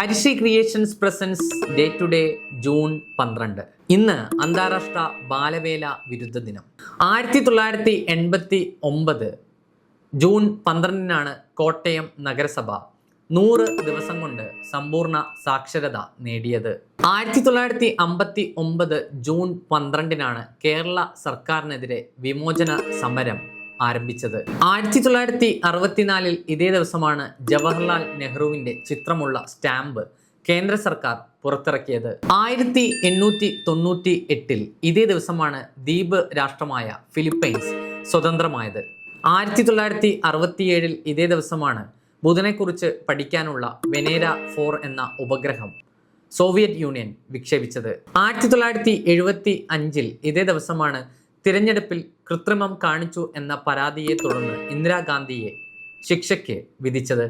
Harisree creations presents day to day June 12. ഇന്ന് അന്താരാഷ്ട്ര ബാലവേല വിരുദ്ധ ദിനം. 1989 ജൂൺ 12 കോട്ടയം നഗരസഭ 100 ദിവസം കൊണ്ട് സമ്പൂർണ്ണ സാക്ഷരത നേടിയത്. 1959 ജൂൺ 12 കേരള സർക്കാരിനെതിരെ വിമോചന സമരം ആരംഭിച്ചത്. 1964 ഇതേ ദിവസമാണ് ജവഹർലാൽ നെഹ്റുവിന്റെ ചിത്രമുള്ള സ്റ്റാമ്പ് കേന്ദ്ര സർക്കാർ പുറത്തിറക്കിയത്. 1898 ഇതേ ദിവസമാണ് ദ്വീപ് രാഷ്ട്രമായ ഫിലിപ്പൈൻസ് സ്വതന്ത്രമായത്. 1967 ഇതേ ദിവസമാണ് ബുധനെക്കുറിച്ച് പഠിക്കാനുള്ള വെനേര 4 എന്ന ഉപഗ്രഹം സോവിയറ്റ് യൂണിയൻ വിക്ഷേപിച്ചത്. 1975 ഇതേ ദിവസമാണ് തിരഞ്ഞെടുപ്പിൽ കൃത്രിമം കാണിച്ചു എന്ന പരാതിയെ തുടർന്ന് ഇന്ദിരാഗാന്ധിയെ ശിക്ഷയ്ക്ക് വിധിച്ചത്.